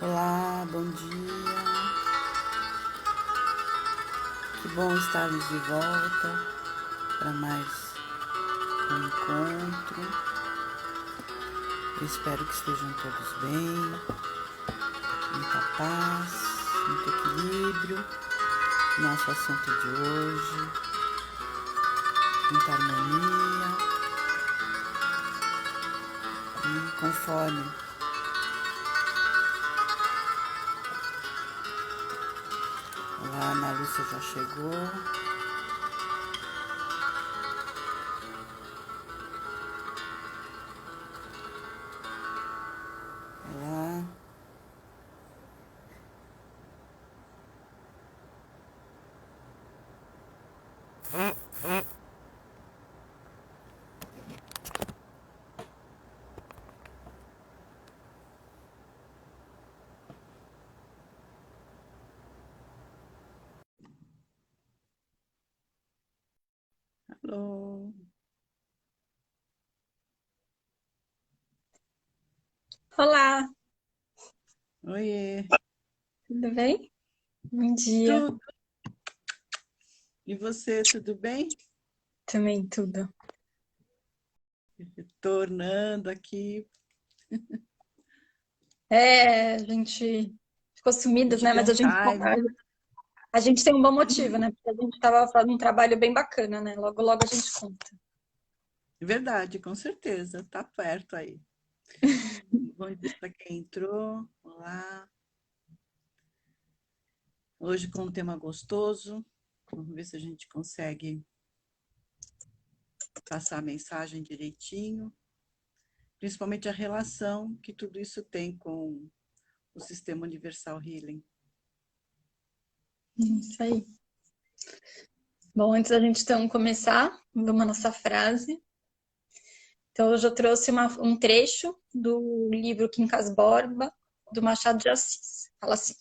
Olá, bom dia. Que bom estarmos de volta para mais um encontro. Eu espero que estejam todos bem, muita paz, muito equilíbrio. Nosso assunto de hoje, muita harmonia e conforme a Ana Lúcia já chegou. Olá. Alô. Olá, Oiê. tudo bem? Bom dia. Tudo. E você, tudo bem? Também tudo. Retornando aqui. A gente ficou sumidas, né? Mas Dia time. a gente tem um bom motivo, né? Porque a gente estava fazendo um trabalho bem bacana, né? Logo, logo a gente conta. Verdade, com certeza. Tá perto aí. Bom dia para quem entrou. Olá. Hoje com um tema gostoso. Vamos ver se a gente consegue passar a mensagem direitinho. Principalmente a relação que tudo isso tem com o Sistema Universal Healing. Isso aí. Bom, antes da gente então começar, vamos à nossa frase. Então, hoje eu trouxe um trecho do livro Quincas Borba, do Machado de Assis. Fala assim: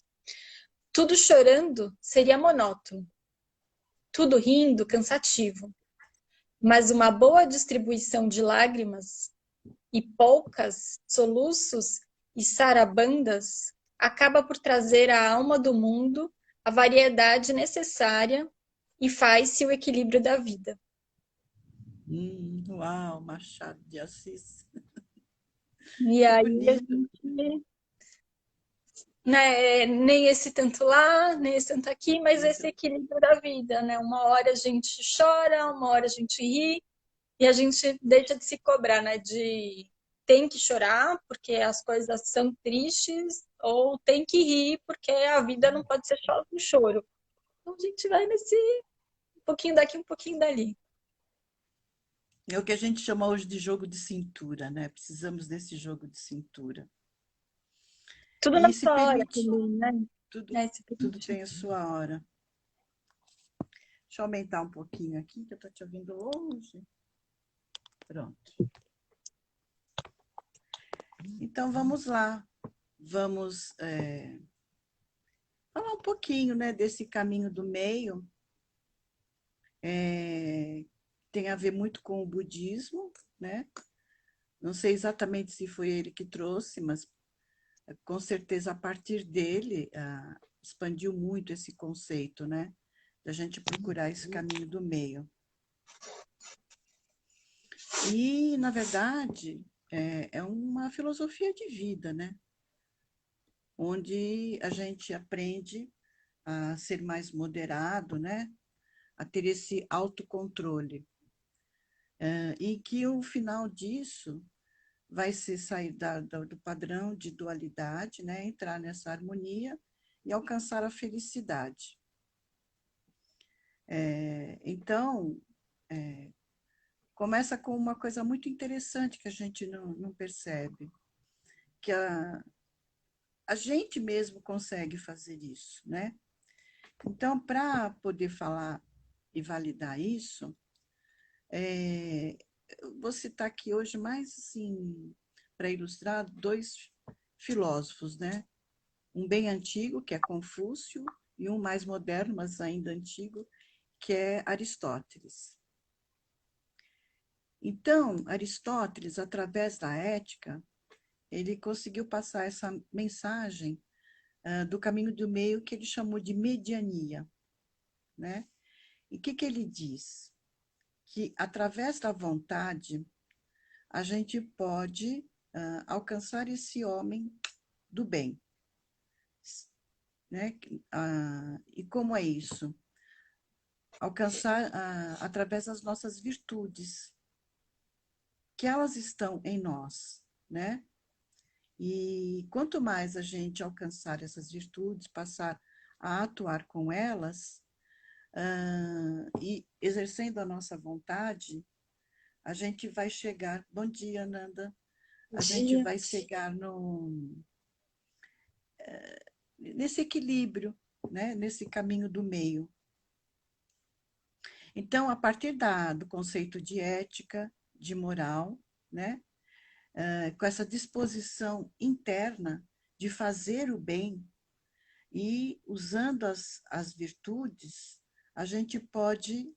tudo chorando seria monótono, tudo rindo cansativo. Mas uma boa distribuição de lágrimas e poucas soluços e sarabandas acaba por trazer à alma do mundo a variedade necessária e faz-se o equilíbrio da vida. Uau, Machado de Assis. E Que aí a bonito. gente, né, nem esse tanto lá, nem esse tanto aqui, mas esse equilíbrio da vida, né? Uma hora a gente chora, uma hora a gente ri, e a gente deixa de se cobrar, né? De tem que chorar porque as coisas são tristes, ou tem que rir porque a vida não pode ser só um choro. Então a gente vai nesse um pouquinho daqui, um pouquinho dali. É o que a gente chama hoje de jogo de cintura, né? Precisamos desse jogo de cintura. Tudo na E se sua hora permitir, também, né? tudo, É, se tudo permitir. tem a sua hora. Deixa eu aumentar um pouquinho aqui, que eu estou te ouvindo longe. Pronto. Então vamos lá. Vamos falar um pouquinho, né, desse caminho do meio. Tem a ver muito com o budismo, né? Não sei exatamente se foi ele que trouxe, mas com certeza a partir dele expandiu muito esse conceito, né? Da gente procurar esse caminho do meio. E, na verdade, é uma filosofia de vida, né? Onde a gente aprende a ser mais moderado, né? A ter esse autocontrole. E que o final disso vai ser sair do padrão de dualidade, né? Entrar nessa harmonia e alcançar a felicidade. Então, começa com uma coisa muito interessante que a gente não percebe, que a gente mesmo consegue fazer isso, né? Então, para poder falar e validar isso, eu vou citar aqui hoje mais assim, para ilustrar dois filósofos, né? Um bem antigo, que é Confúcio, e um mais moderno, mas ainda antigo, que é Aristóteles. Então, Aristóteles, através da ética, ele conseguiu passar essa mensagem do caminho do meio que ele chamou de mediania, né? E o que ele diz? Que através da vontade a gente pode alcançar esse homem do bem, né? E como é isso? Alcançar através das nossas virtudes, que elas estão em nós, né? E quanto mais a gente alcançar essas virtudes, passar a atuar com elas, e exercendo a nossa vontade, a gente vai chegar. Bom dia, Nanda. A gente Dia. vai chegar nesse equilíbrio, né? Nesse caminho do meio. Então, a partir do conceito de ética, de moral, né? Com essa disposição interna de fazer o bem e usando as virtudes, a gente pode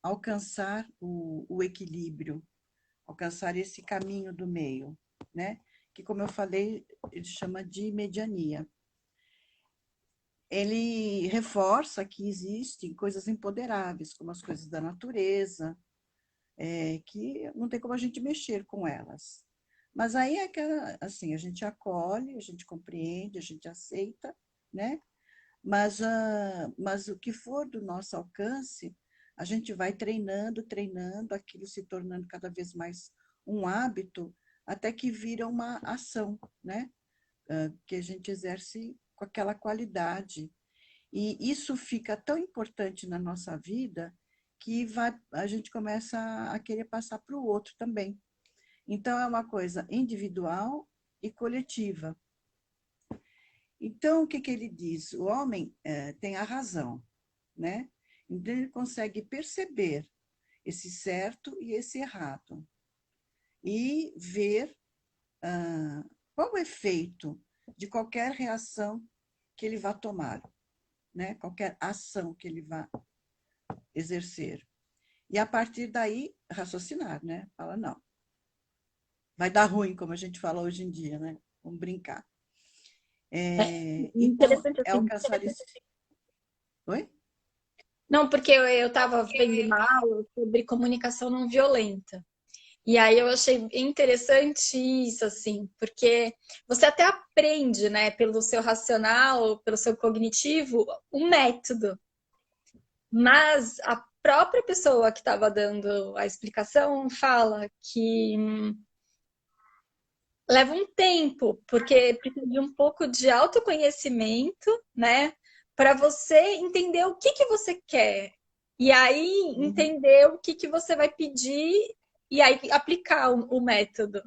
alcançar o equilíbrio, alcançar esse caminho do meio, né? Que, como eu falei, ele chama de mediania. Ele reforça que existem coisas imponderáveis, como as coisas da natureza, que não tem como a gente mexer com elas. Mas aí é que, assim, a gente acolhe, a gente compreende, a gente aceita, né? Mas o que for do nosso alcance, a gente vai treinando, treinando, aquilo se tornando cada vez mais um hábito, até que vira uma ação, né? Que a gente exerce com aquela qualidade. E isso fica tão importante na nossa vida que a gente começa a querer passar para o outro também. Então, é uma coisa individual e coletiva. Então, o que ele diz? O homem tem a razão, né? Então, ele consegue perceber esse certo e esse errado e ver qual o efeito de qualquer reação que ele vá tomar, né? Qualquer ação que ele vá exercer. E a partir daí, raciocinar, né? Fala, não, vai dar ruim, como a gente fala hoje em dia, né? Vamos brincar. Então, Interessante é assim. alcançar esse. Oi? Não, porque eu estava vendo uma aula sobre comunicação não violenta. E aí eu achei interessante isso, assim, porque você até aprende, né, pelo seu racional, pelo seu cognitivo, um método. Mas a própria pessoa que estava dando a explicação fala que leva um tempo, porque precisa de um pouco de autoconhecimento, né, para você entender o que você quer. E aí Uhum. entender o que você vai pedir e aí aplicar o método.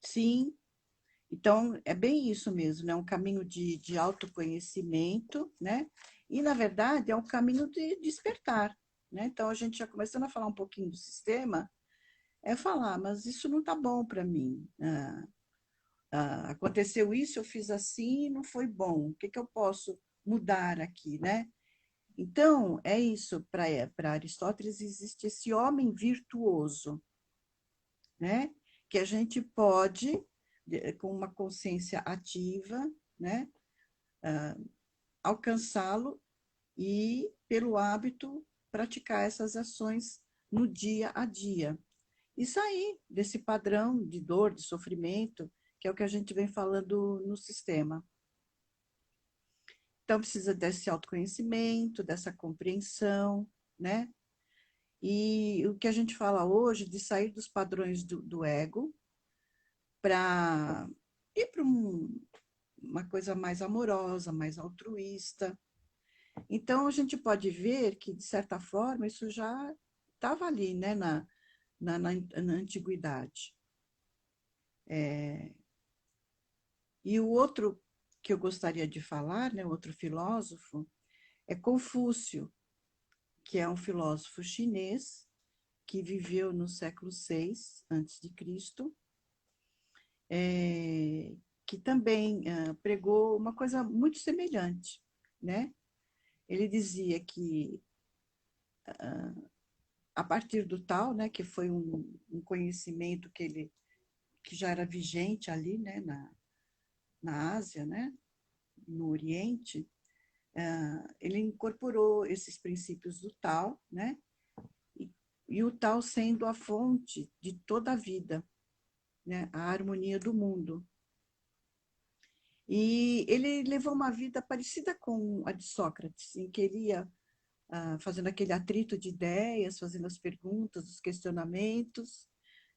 Sim, então é bem isso mesmo, né? Um caminho de autoconhecimento, né? E, na verdade, é um caminho de despertar, né? Então, a gente já começando a falar um pouquinho do sistema, é falar, mas isso não está bom para mim. Aconteceu isso, eu fiz assim e não foi bom. O que, que eu posso mudar aqui, né? Então, é isso. Para Aristóteles, existe esse homem virtuoso, né? Que a gente pode, com uma consciência ativa, né? Alcançá-lo e, pelo hábito, praticar essas ações no dia a dia. E sair desse padrão de dor, de sofrimento, que é o que a gente vem falando no sistema. Então, precisa desse autoconhecimento, dessa compreensão, né? E o que a gente fala hoje de sair dos padrões do ego para ir para uma coisa mais amorosa, mais altruísta. Então, a gente pode ver que, de certa forma, isso já estava ali, né, na antiguidade. E o outro que eu gostaria de falar, né, outro filósofo, é Confúcio, que é um filósofo chinês que viveu no século VI antes de Cristo, que também pregou uma coisa muito semelhante, né? Ele dizia que a partir do Tao, né, que foi um conhecimento que já era vigente ali, né, na Ásia, né, no Oriente, ele incorporou esses princípios do Tao, né, e o Tao sendo a fonte de toda a vida, né, a harmonia do mundo. E ele levou uma vida parecida com a de Sócrates, em que ele ia fazendo aquele atrito de ideias, fazendo as perguntas, os questionamentos.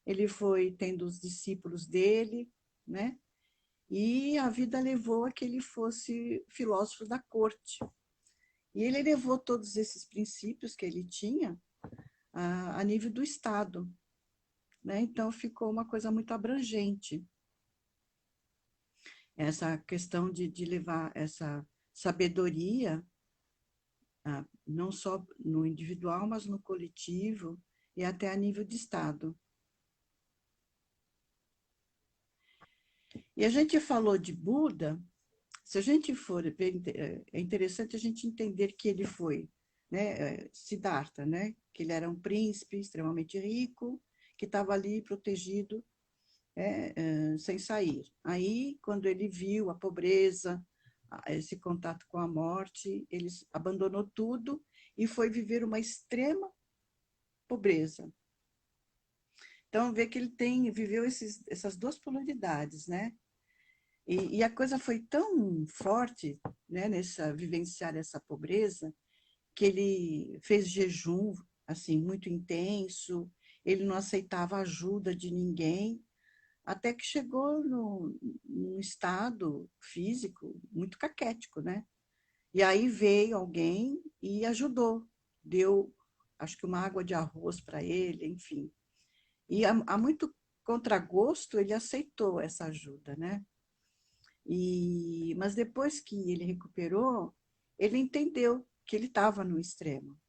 Ele foi tendo os discípulos dele, né? E a vida levou a que ele fosse filósofo da corte. E ele levou todos esses princípios que ele tinha a nível do Estado, né? Então ficou uma coisa muito abrangente. Essa questão de levar essa sabedoria, não só no individual, mas no coletivo e até a nível de Estado. E a gente falou de Buda, se a gente for ver, é interessante a gente entender que ele foi, né, Siddhartha, né, que ele era um príncipe extremamente rico, que estava ali protegido, sem sair. Aí, quando ele viu a pobreza, esse contato com a morte, ele abandonou tudo e foi viver uma extrema pobreza. Então, vê que ele viveu essas duas polaridades, né? E a coisa foi tão forte, né, vivenciar essa pobreza, que ele fez jejum, assim, muito intenso, ele não aceitava ajuda de ninguém, até que chegou num estado físico muito caquético, né? E aí veio alguém e ajudou, deu, acho que uma água de arroz para ele, enfim. E a muito contragosto ele aceitou essa ajuda, né? Mas depois que ele recuperou, ele entendeu que ele estava no extremo.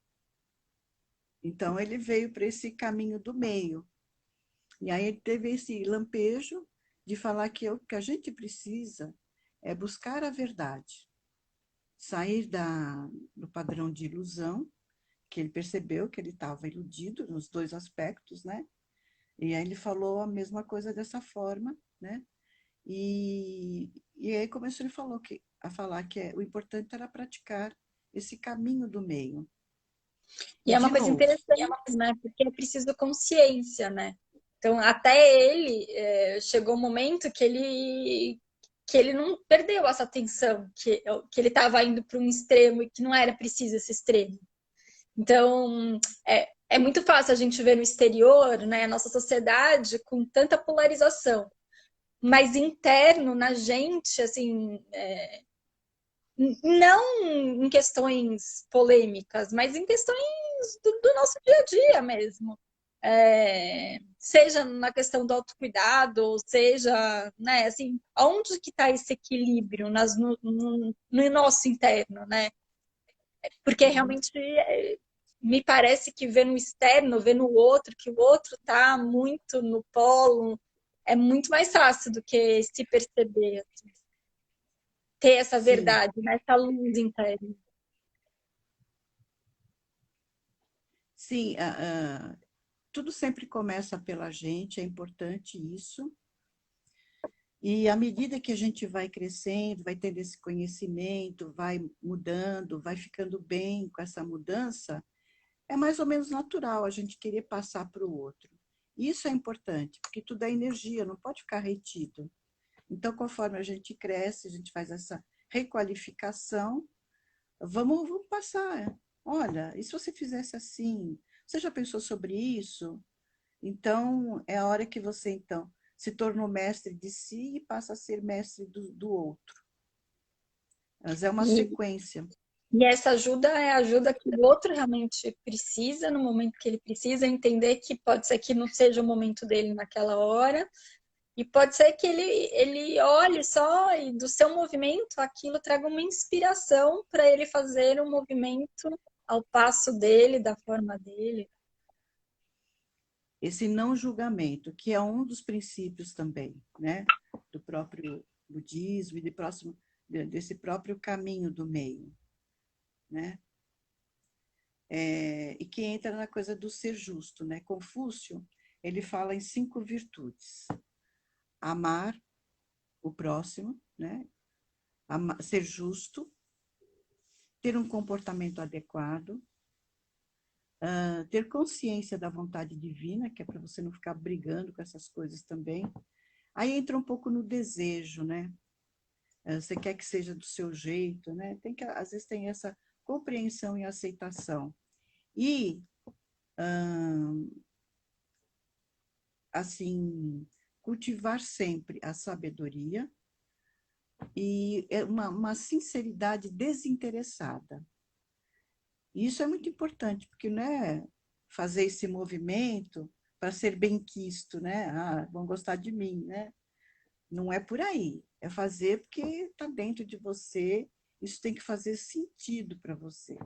Então ele veio para esse caminho do meio. E aí ele teve esse lampejo de falar que o que a gente precisa é buscar a verdade, sair do padrão de ilusão, que ele percebeu que ele estava iludido nos dois aspectos, né? E aí ele falou a mesma coisa dessa forma, né? E aí começou ele a falar que o importante era praticar esse caminho do meio. E E é uma de coisa novo, interessante, né? Porque é preciso consciência, né? Então, até ele chegou um momento que ele não perdeu essa atenção, que ele estava indo para um extremo e que não era preciso esse extremo. Então, é muito fácil a gente ver no exterior, né, a nossa sociedade com tanta polarização, mas interno, na gente, assim, não em questões polêmicas, mas em questões do nosso dia a dia mesmo. Seja na questão do autocuidado, ou seja, né, assim, onde que está esse equilíbrio no nosso interno, né? Porque realmente me parece que ver no externo, ver no outro, que o outro está muito no polo, é muito mais fácil do que se perceber, assim, ter essa sim, verdade, né, essa luz interna. sim, tudo sempre começa pela gente, é importante isso. E à medida que a gente vai crescendo, vai tendo esse conhecimento, vai mudando, vai ficando bem com essa mudança, é mais ou menos natural a gente querer passar para o outro. Isso é importante, porque tudo é energia, não pode ficar retido. Então, conforme a gente cresce, a gente faz essa requalificação, vamos passar. Olha, e se você fizesse assim? Você já pensou sobre isso? Então, é a hora que você, então, se tornou mestre de si e passa a ser mestre do outro. Mas é uma E, sequência. e essa ajuda é a ajuda que o outro realmente precisa, no momento que ele precisa, entender que pode ser que não seja o momento dele naquela hora, e pode ser que ele olhe só e do seu movimento aquilo traga uma inspiração para ele fazer um movimento ao passo dele, da forma dele. Esse não julgamento, que é um dos princípios também, né, do próprio budismo e desse próprio caminho do meio, né? e que entra na coisa do ser justo, né? Confúcio, ele fala em 5 virtudes: amar o próximo, né? Ser justo, ter um comportamento adequado, ter consciência da vontade divina, que é para você não ficar brigando com essas coisas também. Aí entra um pouco no desejo, né? Você quer que seja do seu jeito, né? Às vezes tem essa compreensão e aceitação. E, assim, cultivar sempre a sabedoria e uma sinceridade desinteressada. E isso é muito importante, porque não é fazer esse movimento para ser benquisto, né? Ah, vão gostar de mim, né? Não é por aí. É fazer porque está dentro de você, isso tem que fazer sentido para você.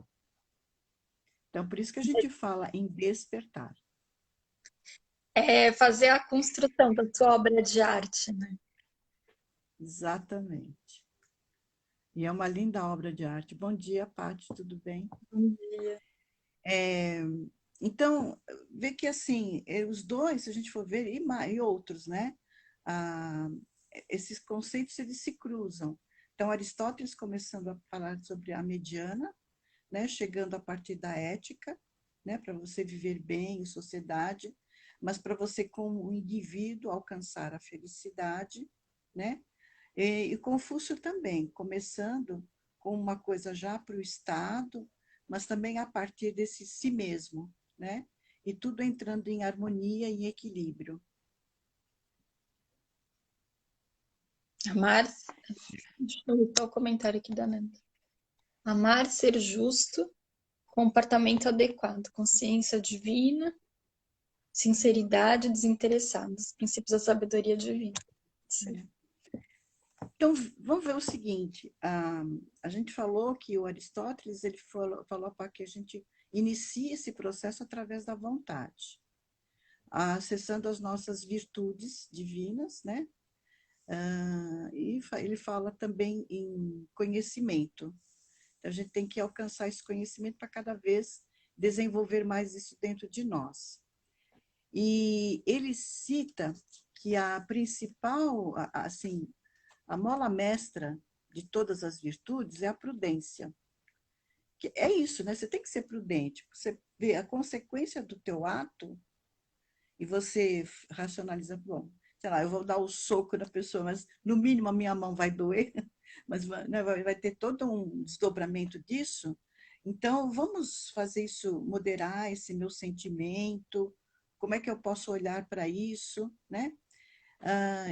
Então, por isso que a gente fala em despertar. É fazer a construção da sua obra de arte, né? Exatamente. E é uma linda obra de arte. Bom dia, Paty, tudo bem? Bom dia. Então, vê que assim, os dois, se a gente for ver, e outros, né? Ah, esses conceitos, eles se cruzam. Então, Aristóteles começando a falar sobre a mediana, né? Chegando a partir da ética, né? Para você viver bem em sociedade, mas para você, como indivíduo, alcançar a felicidade, né? E Confúcio também, começando com uma coisa já para o Estado, mas também a partir desse si mesmo, né? E tudo entrando em harmonia e equilíbrio. Amar, deixa eu ver o comentário aqui da Nanda. Amar, ser justo, comportamento adequado, consciência divina, sinceridade desinteressada, os princípios da sabedoria divina. Sim. Então, vamos ver o seguinte, a gente falou que o Aristóteles ele falou para que a gente inicie esse processo através da vontade, acessando as nossas virtudes divinas, né? E ele fala também em conhecimento. Então, a gente tem que alcançar esse conhecimento para cada vez desenvolver mais isso dentro de nós. E ele cita que a principal, assim, a mola mestra de todas as virtudes é a prudência. Que é isso, né? Você tem que ser prudente. Você vê a consequência do teu ato e você racionaliza, bom, sei lá, eu vou dar o soco na pessoa, mas no mínimo a minha mão vai doer, mas né, vai ter todo um desdobramento disso. Então, vamos fazer isso, moderar esse meu sentimento, como é que eu posso olhar para isso, né? Ah,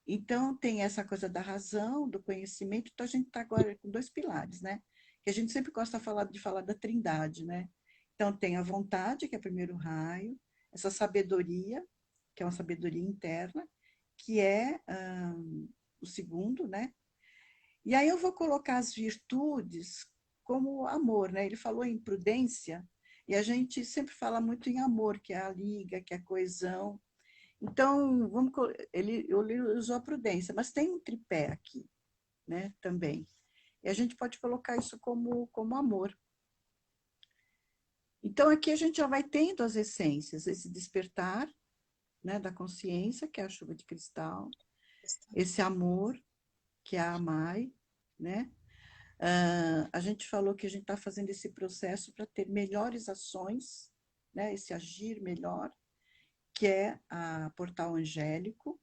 então, tem essa coisa da razão, do conhecimento, então a gente está agora com 2 pilares, né? Que a gente sempre gosta de falar da trindade, né? Então, tem a vontade, que é o primeiro raio, essa sabedoria, que é uma sabedoria interna, que é o segundo, né? E aí eu vou colocar as virtudes como amor, né? Ele falou em prudência, e a gente sempre fala muito em amor, que é a liga, que é a coesão. Então, ele usou a prudência, mas tem um tripé aqui, né, também. E a gente pode colocar isso como amor. Então, aqui a gente já vai tendo as essências, esse despertar, né, da consciência, que é a chuva de cristal, esse amor, que é a amai, né? A gente falou que a gente está fazendo esse processo para ter melhores ações, né, esse agir melhor, que é a portal angélico,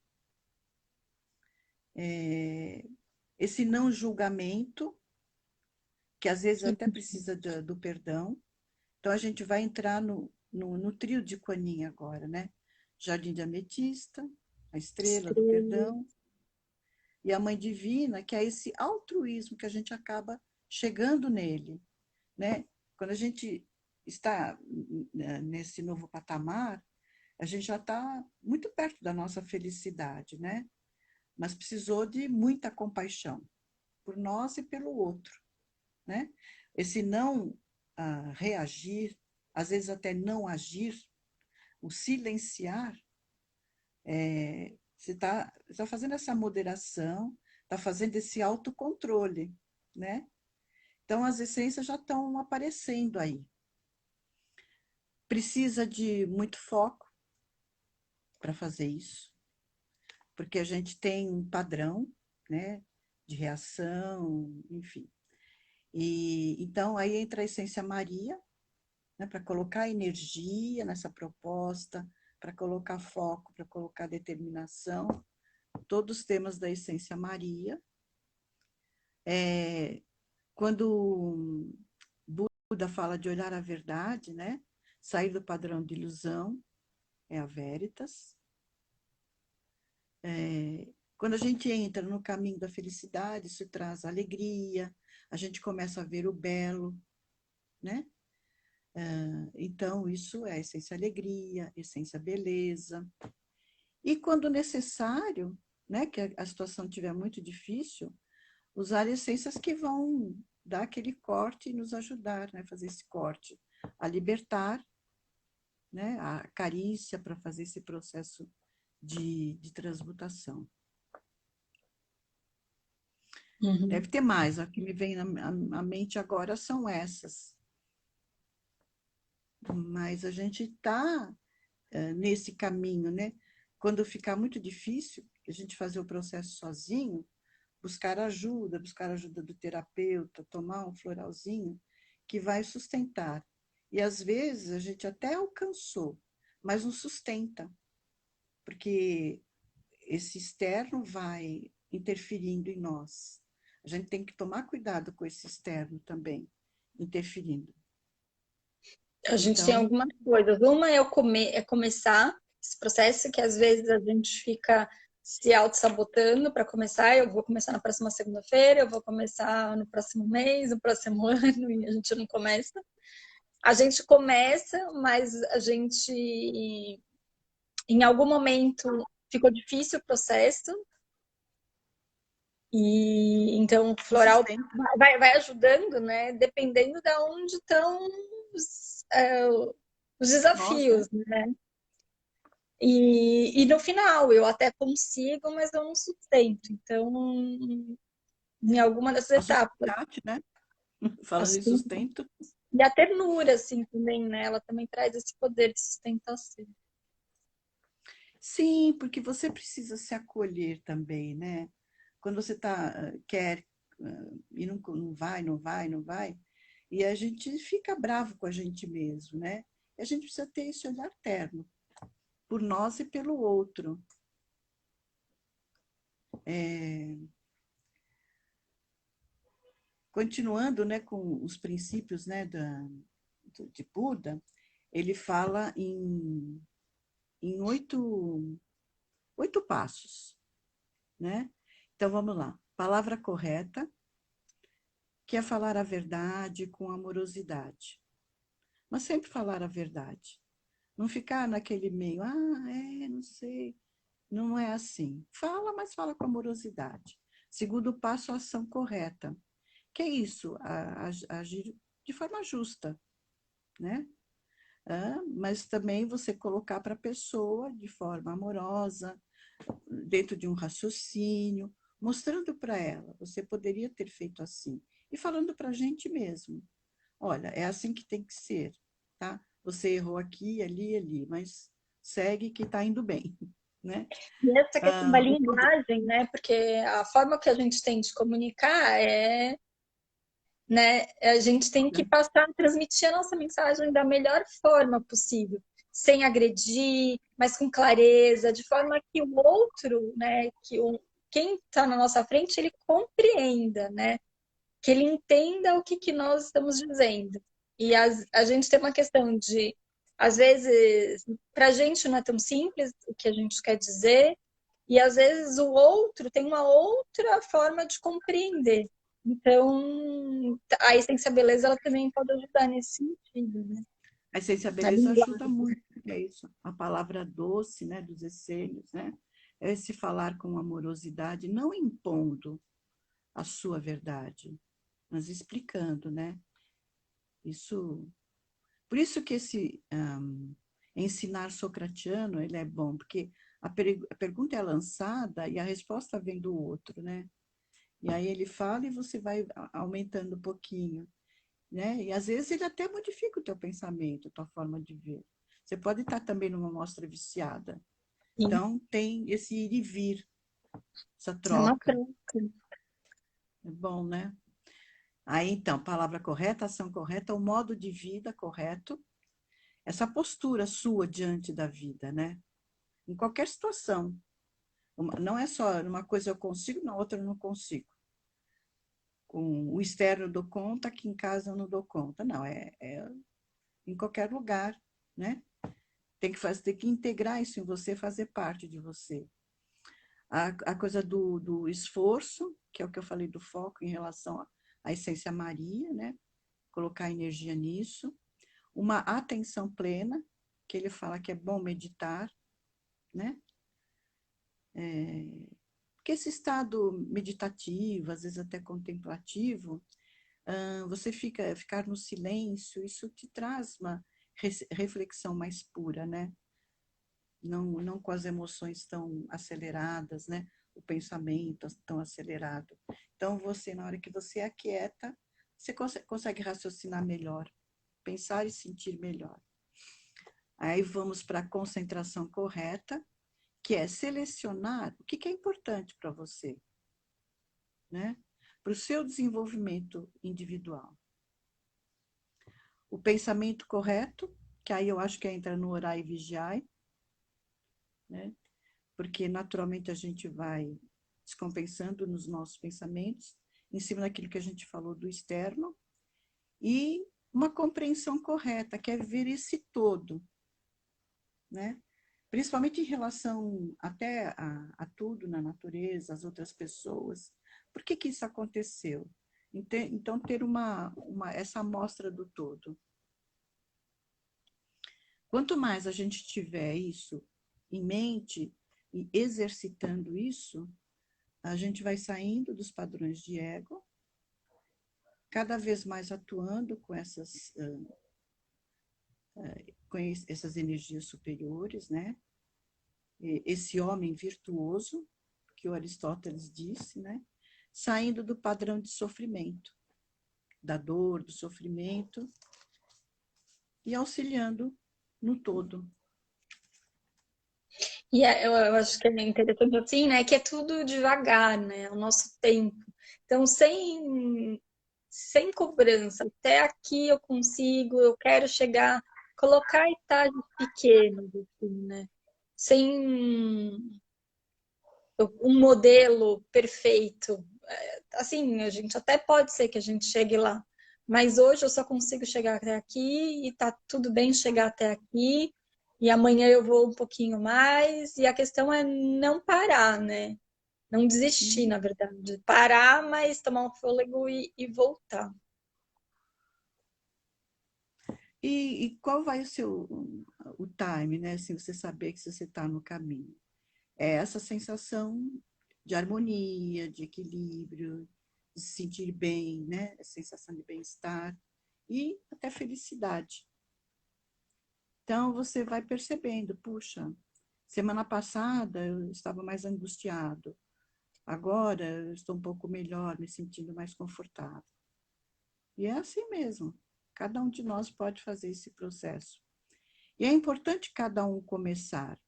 esse não julgamento, que às vezes até precisa do perdão. Então, a gente vai entrar no trio de Kuan Yin agora, né? Jardim de Ametista, a estrela do Estrela. perdão, e a Mãe Divina, que é esse altruísmo que a gente acaba chegando nele, né? Quando a gente está nesse novo patamar, a gente já está muito perto da nossa felicidade, né? Mas precisou de muita compaixão por nós e pelo outro, né? Esse não reagir, às vezes até não agir, o silenciar, você está fazendo essa moderação, está fazendo esse autocontrole, né? Então, as essências já estão aparecendo aí. Precisa de muito foco para fazer isso, porque a gente tem um padrão, né, de reação, enfim. E então aí entra a essência Maria, né, para colocar energia nessa proposta, para colocar foco, para colocar determinação, todos os temas da essência Maria. Quando Buda fala de olhar a verdade, né, sair do padrão de ilusão, é a Veritas. Quando a gente entra no caminho da felicidade, isso traz alegria, a gente começa a ver o belo, né? Então, isso é essência alegria, essência beleza. E quando necessário, né, que a situação estiver muito difícil, usar essências que vão dar aquele corte e nos ajudar, né, fazer esse corte, a libertar, né, a carícia para fazer esse processo de transmutação. Uhum. Deve ter mais, o que me vem na mente agora são essas. Mas a gente está nesse caminho, né? Quando ficar muito difícil, a gente fazer o processo sozinho, buscar ajuda do terapeuta, tomar um floralzinho que vai sustentar. E às vezes a gente até alcançou, mas não sustenta, porque esse externo vai interferindo em nós. A gente tem que tomar cuidado com esse externo também, interferindo. A gente tem Então, algumas coisas. Uma é, começar esse processo, que às vezes a gente fica se auto-sabotando para começar. Eu vou começar na próxima segunda-feira, eu vou começar no próximo mês, no próximo ano, e a gente não começa. A gente começa, mas a gente, em algum momento, ficou difícil o processo. E então o não floral sustenta. vai ajudando, né? Dependendo de onde estão os Nós, né? desafios, né? E no final eu até consigo, mas eu não sustento. Então, em alguma dessas A etapas, sustentante, né? Falando em assim, sustento. e a ternura, assim, também, né? Ela também traz esse poder de sustentação. Sim, porque você precisa se acolher também, né? Quando você quer e não vai, e a gente fica bravo com a gente mesmo, né? E a gente precisa ter esse olhar terno, por nós e pelo outro. Continuando, né, com os princípios, né, de Buda, ele fala em oito passos, né? Então vamos lá. Palavra correta, que é falar a verdade com amorosidade. Mas sempre falar a verdade. Não ficar naquele meio, não sei. Não é assim. Fala, mas fala com amorosidade. Segundo passo, a ação correta. Que é isso? Agir de forma justa, né? Mas também você colocar para a pessoa de forma amorosa, dentro de um raciocínio, mostrando para ela, você poderia ter feito assim. E falando para a gente mesmo, olha, é assim que tem que ser, tá? Você errou aqui, ali, ali, mas segue que está indo bem, né? E essa questão da O poder... linguagem, né? Porque a forma que a gente tem de comunicar é, né? A gente tem que passar, transmitir a nossa mensagem da melhor forma possível, sem agredir, mas com clareza, de forma que o outro, né? Quem está na nossa frente, ele compreenda, né? Que ele entenda o que nós estamos dizendo. E a gente tem uma questão de, às vezes, para a gente não é tão simples o que a gente quer dizer, e às vezes o outro tem uma outra forma de compreender. Então, a essência beleza ela também pode ajudar nesse sentido, né? A essência Na beleza ajuda linguagem. muito, é isso. A palavra doce, né, dos essênios, né? É esse falar com amorosidade, não impondo a sua verdade, mas explicando, né? Isso, por isso que esse ensinar socratiano ele é bom, porque a pergunta é lançada e a resposta vem do outro, né? E aí ele fala e você vai aumentando um pouquinho. né? E às vezes ele até modifica o teu pensamento, a tua forma de ver. Você pode estar também numa amostra viciada. Sim, Então, tem esse ir e vir, essa é uma troca. troca. É bom, né? Aí, então, palavra correta, ação correta, o modo de vida correto, essa postura sua diante da vida, né? Em qualquer situação. Não é só uma coisa eu consigo, na outra eu não consigo. Com o externo eu dou conta, aqui em casa eu não dou conta. Não, é em qualquer lugar, né? Tem que integrar isso em você, fazer parte de você. A coisa do esforço, que é o que eu falei do foco em relação à essência Maria, né? Colocar energia nisso. Uma atenção plena, que ele fala que é bom meditar, né? Porque esse estado meditativo, às vezes até contemplativo, você ficar no silêncio, isso te traz uma reflexão mais pura, né? Não com as emoções tão aceleradas, né? O pensamento tão acelerado. Então, você, na hora que você aquieta, você consegue raciocinar melhor, pensar e sentir melhor. Aí vamos para a concentração correta, que é selecionar o que é importante para você, né? Para o seu desenvolvimento individual. O pensamento correto, que aí eu acho que entra no orar e vigiar, né? Porque naturalmente a gente vai descompensando nos nossos pensamentos, em cima daquilo que a gente falou do externo, e uma compreensão correta, que é ver esse todo, né? Principalmente em relação até a tudo na natureza, as outras pessoas. Por que isso aconteceu? Então, ter essa amostra do todo. Quanto mais a gente tiver isso em mente e exercitando isso, a gente vai saindo dos padrões de ego, cada vez mais atuando com essas energias superiores, né? Esse homem virtuoso, que o Aristóteles disse, né? Saindo do padrão de sofrimento, da dor, do sofrimento, e auxiliando no todo. E eu acho que é interessante assim, né? Que é tudo devagar, né? O nosso tempo. Então, sem cobrança. Até aqui eu consigo, eu quero chegar, colocar estágios pequenos, assim, né? Sem um modelo perfeito. Assim, a gente até pode ser que a gente chegue lá, mas hoje eu só consigo chegar até aqui e tá tudo bem chegar até aqui, e amanhã eu vou um pouquinho mais, e a questão é não parar, né? Não desistir, Uhum. na verdade. Parar, mas tomar um fôlego e voltar. E qual vai o time, né? Assim, você saber que você está no caminho. É essa sensação de harmonia, de equilíbrio, de se sentir bem, né? A sensação de bem-estar e até felicidade. Então você vai percebendo, puxa, semana passada eu estava mais angustiado, agora eu estou um pouco melhor, me sentindo mais confortável. E é assim mesmo. Cada um de nós pode fazer esse processo. E é importante cada um começar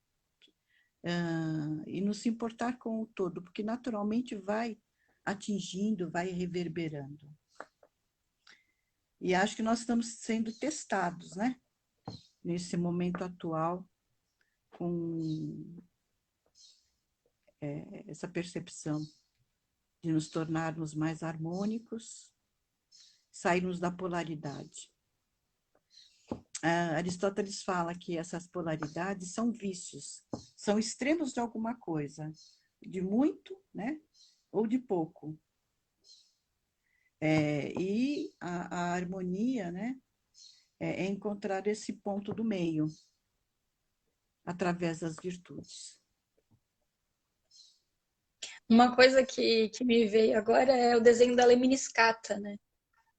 e não se importar com o todo, porque naturalmente vai atingindo, vai reverberando. E acho que nós estamos sendo testados, né? Nesse momento atual, com essa percepção de nos tornarmos mais harmônicos, sairmos da polaridade. Aristóteles fala que essas polaridades são vícios, são extremos de alguma coisa, de muito, né? Ou de pouco. E a harmonia, né? É encontrar esse ponto do meio através das virtudes. Uma coisa que me veio agora é o desenho da Lemniscata, né?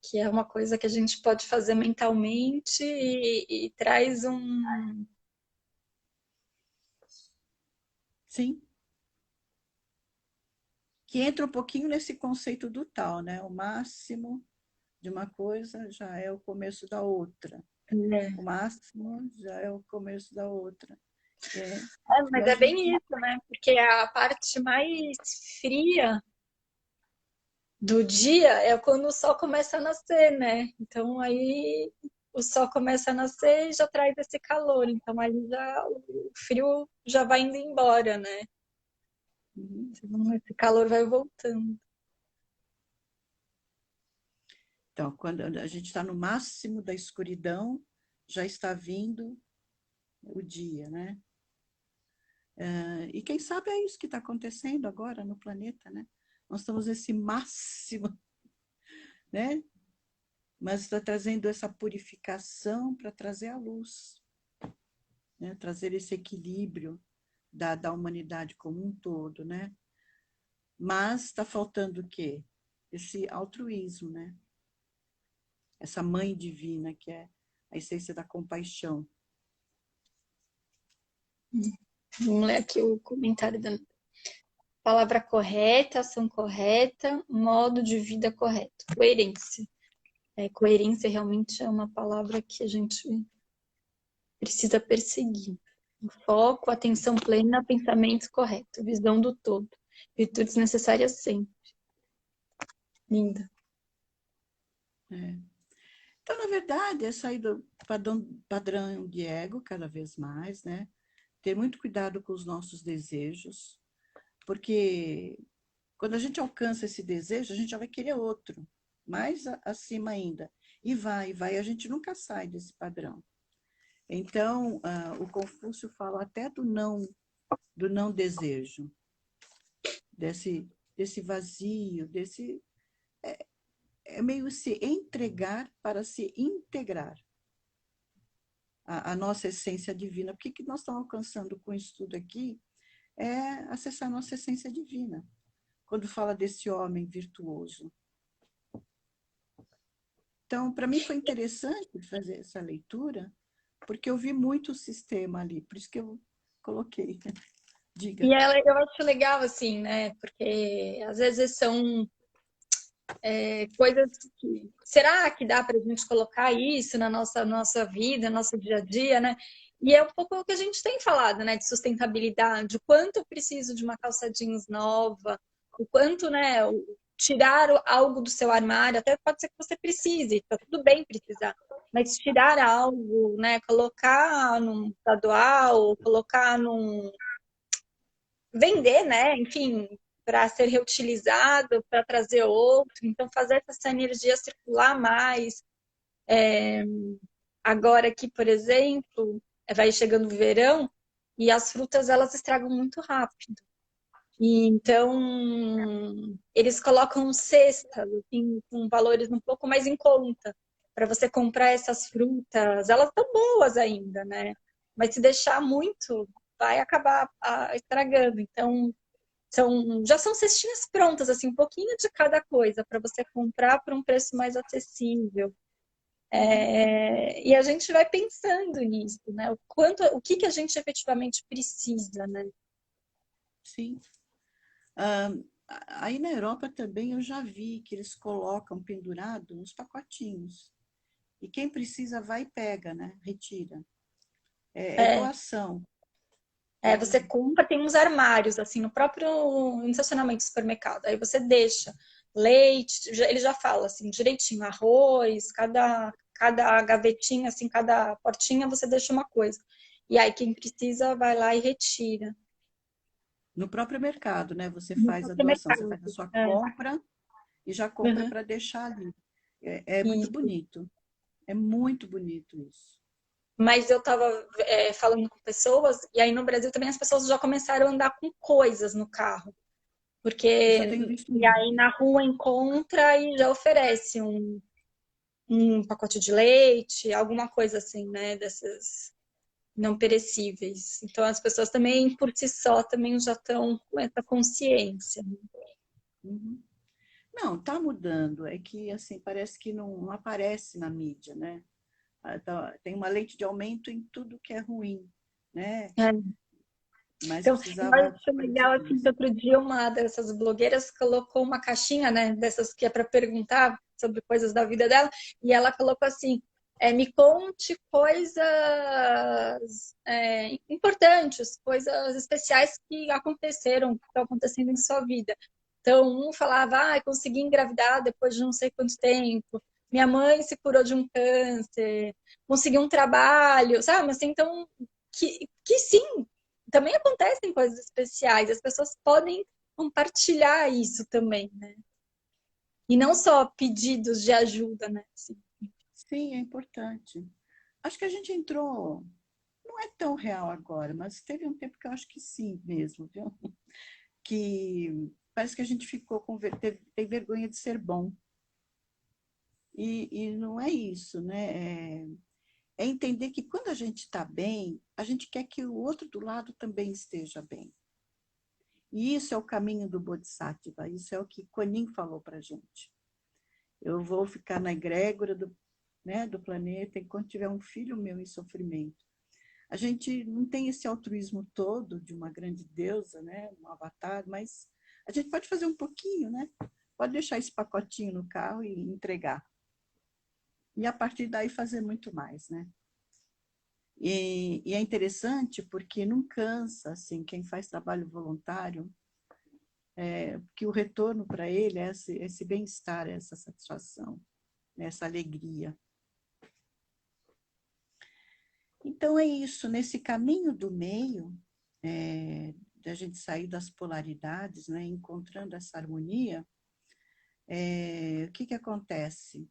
Que é uma coisa que a gente pode fazer mentalmente e traz um. Sim, que entra um pouquinho nesse conceito do tal, né? O máximo de uma coisa já é o começo da outra. É. O máximo já é o começo da outra. É. E Mas a é bem gente, isso, né? Porque a parte mais fria do dia é quando o sol começa a nascer, né? Então aí o sol começa a nascer e já traz esse calor. Então ali já o frio já vai indo embora, né? uhum. Então, esse calor vai voltando. Então, quando a gente está no máximo da escuridão, já está vindo o dia, né? E quem sabe é isso que está acontecendo agora no planeta, né? Nós estamos nesse máximo, né? Mas está trazendo essa purificação para trazer a luz, né? Trazer esse equilíbrio da humanidade como um todo, né? Mas está faltando o quê? Esse altruísmo, né? Essa mãe divina que é a essência da compaixão. Vamos ler aqui o comentário da palavra correta, ação correta, modo de vida correto. Coerência. Coerência realmente é uma palavra que a gente precisa perseguir. Foco, atenção plena, pensamento correto, visão do todo. Virtudes necessárias sempre. Linda. É. Então, na verdade, é sair do padrão de ego cada vez mais, né? Ter muito cuidado com os nossos desejos, porque quando a gente alcança esse desejo, a gente já vai querer outro, mais acima ainda. E vai, a gente nunca sai desse padrão. Então, o Confúcio fala até do não desejo, desse vazio, é meio se entregar para se integrar a nossa essência divina. O que nós estamos alcançando com isso tudo aqui é acessar a nossa essência divina. Quando fala desse homem virtuoso. Então, para mim foi interessante fazer essa leitura, porque eu vi muito o sistema ali, por isso que eu coloquei. Diga. E eu acho legal, assim, né? Porque às vezes são coisas que. Será que dá para a gente colocar isso na nossa vida, no nosso dia a dia, né? E é um pouco o que a gente tem falado, né? De sustentabilidade, o quanto eu preciso de uma calça jeans nova, o quanto, né? Tirar algo do seu armário, até pode ser que você precise, tá tudo bem precisar, mas tirar algo, né? Colocar para doar, ou colocar num vender, né? Enfim, para ser reutilizado, para trazer outro. Então, fazer essa energia circular mais. Agora aqui, por exemplo, vai chegando o verão e as frutas elas estragam muito rápido. E então, eles colocam cestas assim, com valores um pouco mais em conta para você comprar essas frutas. Elas estão boas ainda, né? Mas se deixar muito, vai acabar estragando. Então, já são cestinhas prontas, assim, um pouquinho de cada coisa para você comprar por um preço mais acessível. E a gente vai pensando nisso, né? O que a gente efetivamente precisa, né? Sim. Ah, aí na Europa também eu já vi que eles colocam pendurado uns pacotinhos. E quem precisa vai e pega, né? Retira. É É, doação. você compra, tem uns armários, assim, no próprio no estacionamento do supermercado. Aí você deixa leite, ele já fala, assim, direitinho, arroz, cada gavetinha, assim, cada portinha você deixa uma coisa. E aí quem precisa vai lá e retira. No próprio mercado, né? Você No faz a próprio doação, você mercado. faz a sua É. compra e já compra Uhum. para deixar ali. É muito Isso. bonito. É muito bonito isso. Mas eu estava falando com pessoas, e aí no Brasil também as pessoas já começaram a andar com coisas no carro. Isso eu tenho Porque visto e muito. aí na rua encontra e já oferece um pacote de leite, alguma coisa assim, né? Dessas não perecíveis. Então as pessoas também, por si só, também já estão com essa consciência. Uhum. Não, está mudando. É que, assim, parece que não aparece na mídia, né? Tem uma lente de aumento em tudo que é ruim, né? É, mas Então, eu precisava acho legal, assim, conhecê-los. que outro dia uma dessas blogueiras colocou uma caixinha, né, dessas que é para perguntar sobre coisas da vida dela, e ela colocou assim, me conte coisas importantes, coisas especiais que aconteceram, que estão acontecendo em sua vida. Então, um falava, consegui engravidar depois de não sei quanto tempo, minha mãe se curou de um câncer, consegui um trabalho, sabe? Assim, então, que sim, também acontecem coisas especiais, as pessoas podem compartilhar isso também, né? E não só pedidos de ajuda, né? Assim. Sim, é importante. Acho que a gente entrou, não é tão real agora, mas teve um tempo que eu acho que sim mesmo, viu? Que parece que a gente ficou tem vergonha de ser bom. E não é isso, né? É entender que quando a gente está bem, a gente quer que o outro do lado também esteja bem. E isso é o caminho do Bodhisattva, isso é o que Kuan Yin falou para a gente. Eu vou ficar na egrégora do planeta enquanto tiver um filho meu em sofrimento. A gente não tem esse altruísmo todo de uma grande deusa, né, um avatar, mas a gente pode fazer um pouquinho, né? Pode deixar esse pacotinho no carro e entregar. E a partir daí fazer muito mais, né? E é interessante porque não cansa, assim, quem faz trabalho voluntário, que o retorno para ele é esse bem-estar, essa satisfação, essa alegria. Então é isso, nesse caminho do meio, da gente sair das polaridades, né, encontrando essa harmonia, o que que acontece?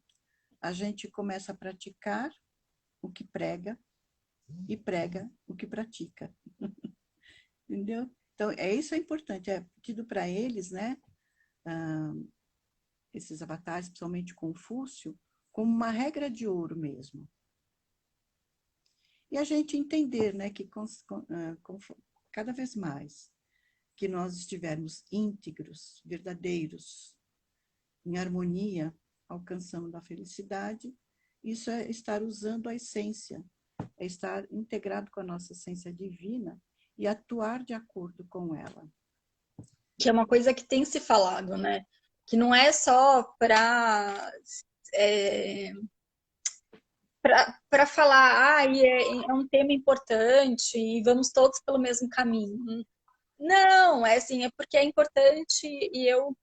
A gente começa a praticar o que prega e prega o que pratica, entendeu? Então, isso é importante, é pedido para eles, né, esses avatares, principalmente Confúcio, como uma regra de ouro mesmo. E a gente entender, né, que cada vez mais que nós estivermos íntegros, verdadeiros, em harmonia, alcançando a felicidade, isso é estar usando a essência, é estar integrado com a nossa essência divina e atuar de acordo com ela. Que é uma coisa que tem se falado, né? Que não é só para falar, é um tema importante e vamos todos pelo mesmo caminho. Não, é assim, é porque é importante e eu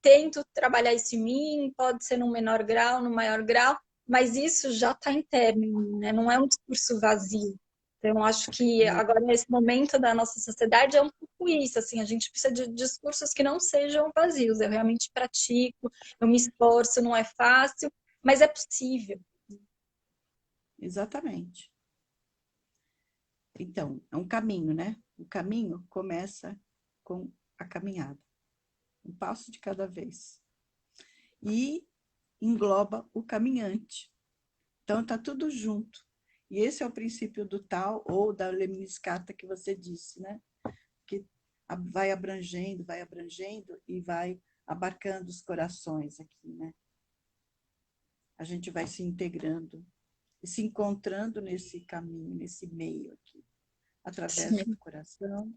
tento trabalhar isso em mim, pode ser num menor grau, num maior grau, mas isso já está interno em mim, né? Não é um discurso vazio. Então, eu acho que agora, nesse momento da nossa sociedade, é um pouco isso, assim, a gente precisa de discursos que não sejam vazios. Eu realmente pratico, eu me esforço, não é fácil, mas é possível. Exatamente. Então, é um caminho, né? O caminho começa com a caminhada, um passo de cada vez. E engloba o caminhante. Então, está tudo junto. E esse é o princípio do tal ou da lemniscata que você disse, né? Que vai abrangendo e vai abarcando os corações aqui, né? A gente vai se integrando e se encontrando nesse caminho, nesse meio aqui, através Sim, do coração,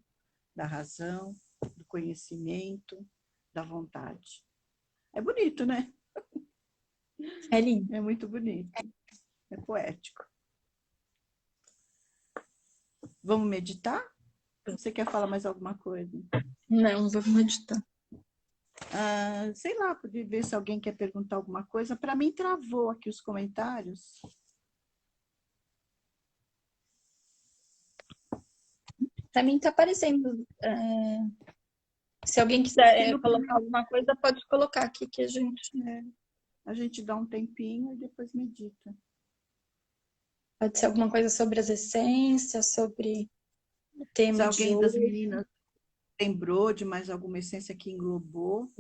da razão, do conhecimento, da vontade. É bonito, né? é lindo. É muito bonito. É poético. Vamos meditar? Você quer falar mais alguma coisa? Não, vou meditar. Sei lá, podia ver se alguém quer perguntar alguma coisa. Para mim, travou aqui os comentários. Para mim está aparecendo. Se alguém Diz que quiser no colocar primeiro, alguma coisa, pode colocar aqui que a gente a gente dá um tempinho e depois medita. pode ser alguma coisa sobre as essências, sobre o Se tema de alguém das hoje. meninas lembrou de mais alguma essência que englobou,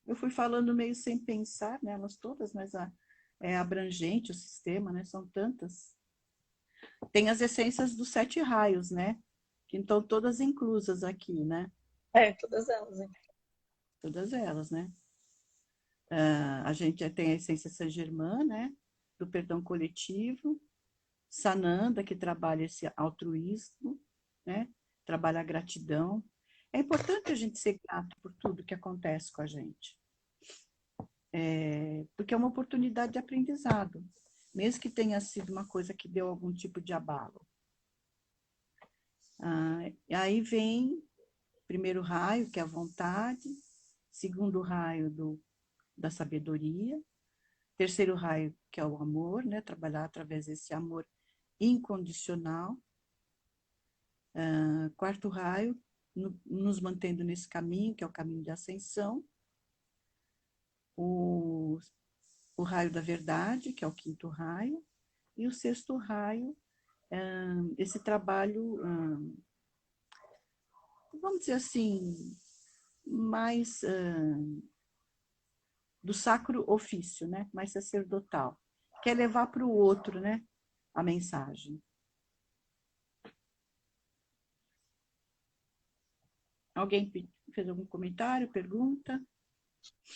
eu fui falando meio sem pensar nelas todas, mas é abrangente o sistema, né? São tantas. Tem as essências dos 7 raios, né? Que estão todas inclusas aqui, né? Todas elas. Hein? Todas elas, né? A gente tem a essência Saint-Germain, né? Do perdão coletivo, Sananda, que trabalha esse altruísmo, né? Trabalha a gratidão. É importante a gente ser grato por tudo que acontece com a gente. Porque é uma oportunidade de aprendizado, mesmo que tenha sido uma coisa que deu algum tipo de abalo. Aí vem primeiro raio, que é a vontade, segundo raio da sabedoria, terceiro raio, que é o amor, né? Trabalhar através desse amor incondicional, quarto raio, nos mantendo nesse caminho, que é o caminho de ascensão, o raio da verdade, que é o quinto raio, e o sexto raio, esse trabalho, vamos dizer assim, mais do sacro ofício, né? Mais sacerdotal, que é levar para o outro, né? A mensagem. Alguém fez algum comentário, pergunta?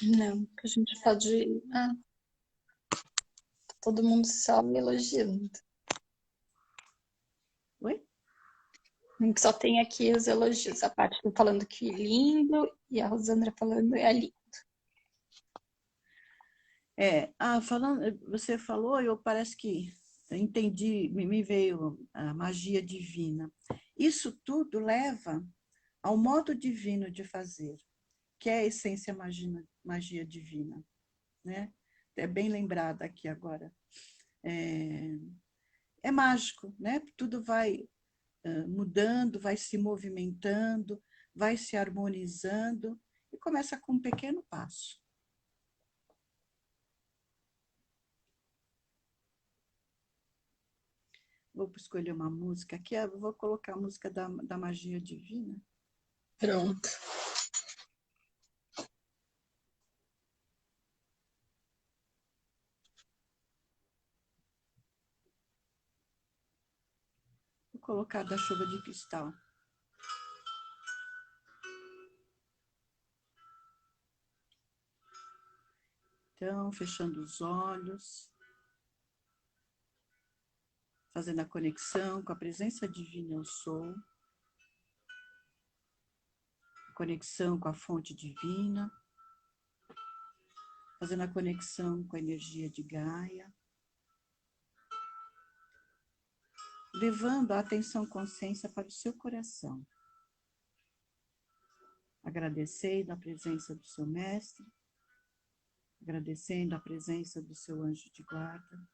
Não, que a gente pode. Ah, todo mundo só me elogiando. Oi? Só tem aqui os elogios. A parte falando que lindo e a Rosandra falando é lindo. Falando, você falou, eu parece que entendi, me veio a magia divina. Isso tudo leva ao modo divino de fazer, que é a essência magia divina, né? É bem lembrada aqui agora. É mágico, né? Tudo vai mudando, vai se movimentando, vai se harmonizando e começa com um pequeno passo. Vou escolher uma música aqui, vou colocar a música da magia divina. Pronto. Vou colocar da chuva de cristal. Então, fechando os olhos, fazendo a conexão com a presença divina eu sou, conexão com a fonte divina, fazendo a conexão com a energia de Gaia, levando a atenção consciência para o seu coração, agradecendo a presença do seu mestre, agradecendo a presença do seu anjo de guarda,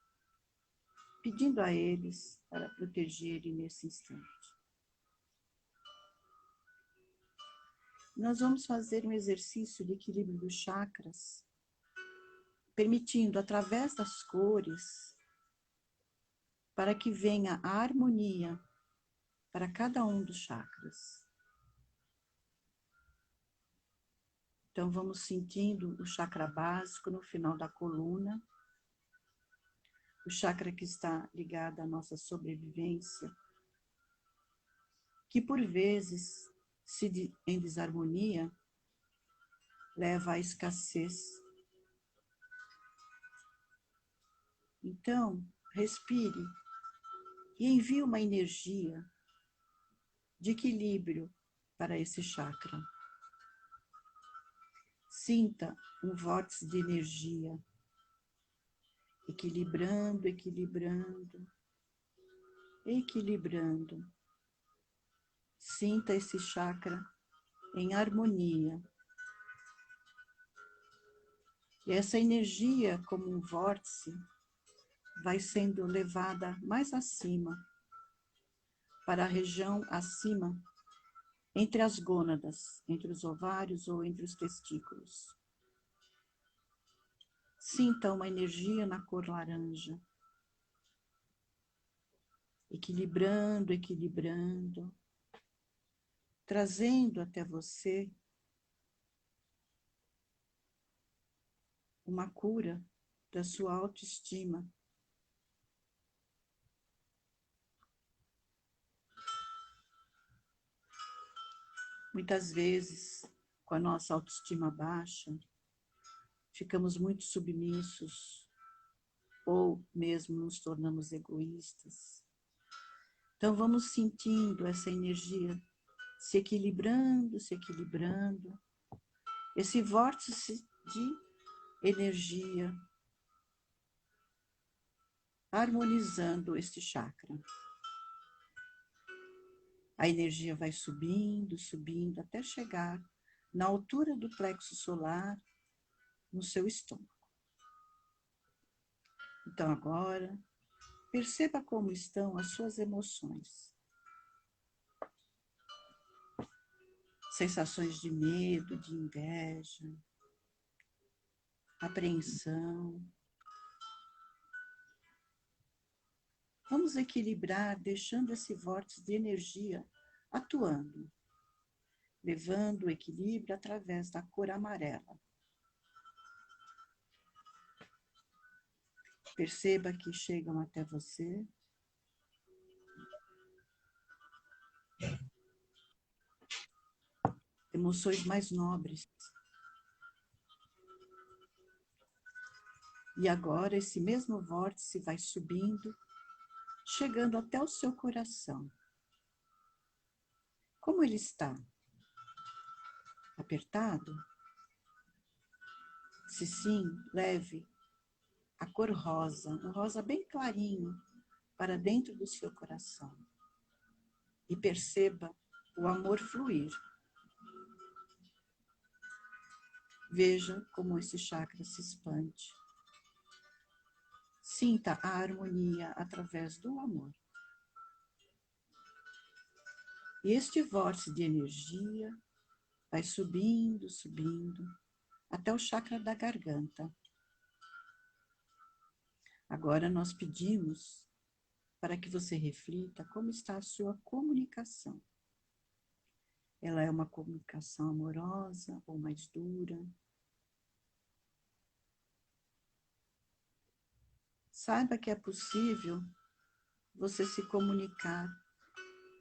pedindo a eles para protegerem nesse instante. Nós vamos fazer um exercício de equilíbrio dos chakras, permitindo, através das cores, para que venha a harmonia para cada um dos chakras. Então, vamos sentindo o chakra básico no final da coluna, o chakra que está ligado à nossa sobrevivência, que por vezes, se em desarmonia, leva à escassez. Então, respire e envie uma energia de equilíbrio para esse chakra. Sinta um vórtice de energia, equilibrando, equilibrando, equilibrando. Sinta esse chakra em harmonia. E essa energia, como um vórtice, vai sendo levada mais acima, para a região acima, entre as gônadas, entre os ovários ou entre os testículos. Sinta uma energia na cor laranja, equilibrando, equilibrando, trazendo até você uma cura da sua autoestima. Muitas vezes, com a nossa autoestima baixa, ficamos muito submissos, ou mesmo nos tornamos egoístas. Então vamos sentindo essa energia se equilibrando, esse vórtice de energia harmonizando este chakra. A energia vai subindo, subindo, até chegar na altura do plexo solar, no seu estômago. Então agora, perceba como estão as suas emoções. Sensações de medo, de inveja, apreensão. Vamos equilibrar, deixando esse vórtice de energia atuando, levando o equilíbrio através da cor amarela. Perceba que chegam até você emoções mais nobres. E agora esse mesmo vórtice vai subindo, chegando até o seu coração. Como ele está? Apertado? Se sim, leve a cor rosa, um rosa bem clarinho, para dentro do seu coração. E perceba o amor fluir. Veja como esse chakra se expande. Sinta a harmonia através do amor. E este vórtice de energia vai subindo, subindo, até o chakra da garganta. Agora nós pedimos para que você reflita como está a sua comunicação. Ela é uma comunicação amorosa ou mais dura? Saiba que é possível você se comunicar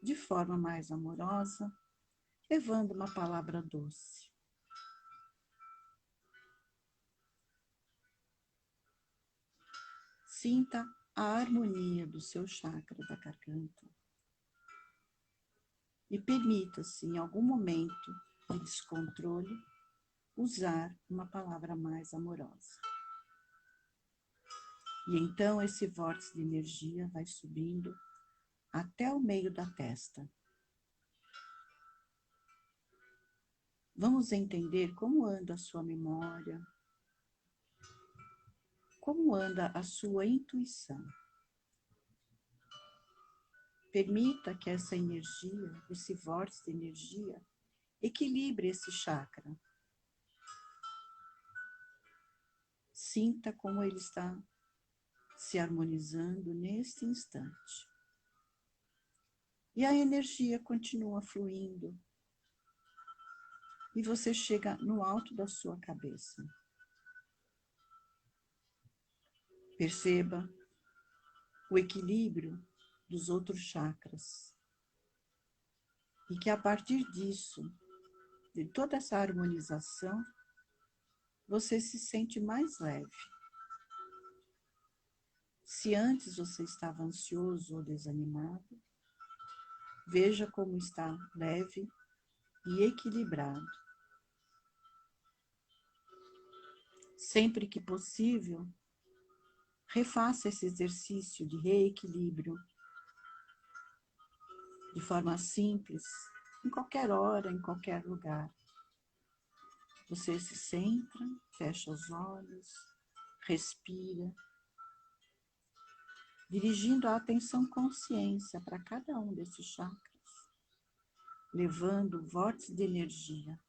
de forma mais amorosa, levando uma palavra doce. Sinta a harmonia do seu chakra da garganta. E permita-se, em algum momento de descontrole, usar uma palavra mais amorosa. E então esse vórtice de energia vai subindo até o meio da testa. Vamos entender como anda a sua memória, como anda a sua intuição. Permita que essa energia, esse vórtice de energia, equilibre esse chakra. Sinta como ele está se harmonizando neste instante. E a energia continua fluindo. E você chega no alto da sua cabeça. Perceba o equilíbrio dos outros chakras. E que a partir disso, de toda essa harmonização, você se sente mais leve. Se antes você estava ansioso ou desanimado, veja como está leve e equilibrado. Sempre que possível, refaça esse exercício de reequilíbrio de forma simples, em qualquer hora, em qualquer lugar. Você se centra, fecha os olhos, respira, dirigindo a atenção consciência para cada um desses chakras, levando o vórtice de energia.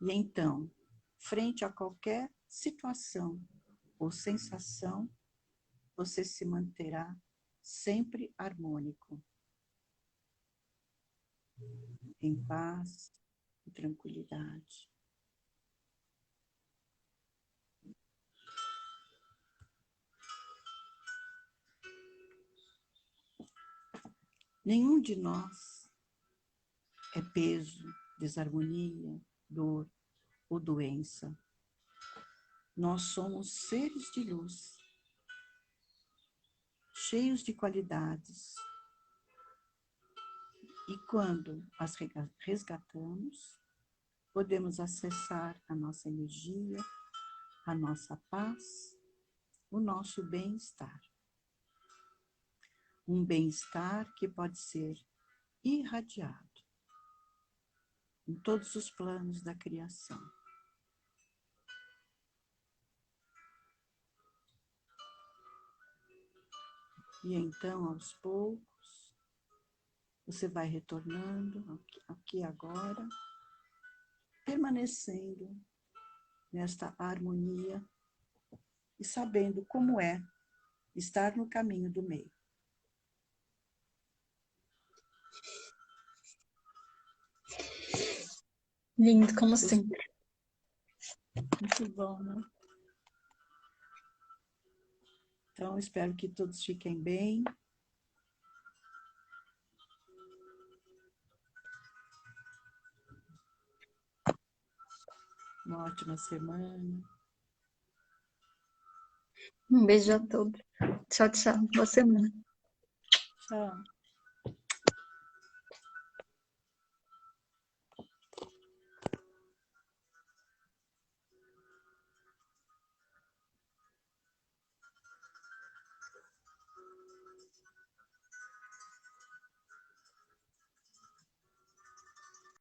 E então, frente a qualquer situação ou sensação, você se manterá sempre harmônico, em paz e tranquilidade. Nenhum de nós é peso, desarmonia, dor ou doença. Nós somos seres de luz, cheios de qualidades. E quando as resgatamos, podemos acessar a nossa energia, a nossa paz, o nosso bem-estar. Um bem-estar que pode ser irradiado em todos os planos da criação. E então, aos poucos, você vai retornando aqui agora, permanecendo nesta harmonia e sabendo como é estar no caminho do meio. Lindo, como sempre. Muito bom, né? Então, espero que todos fiquem bem. Uma ótima semana. Um beijo a todos. Tchau, tchau. Boa semana. Tchau.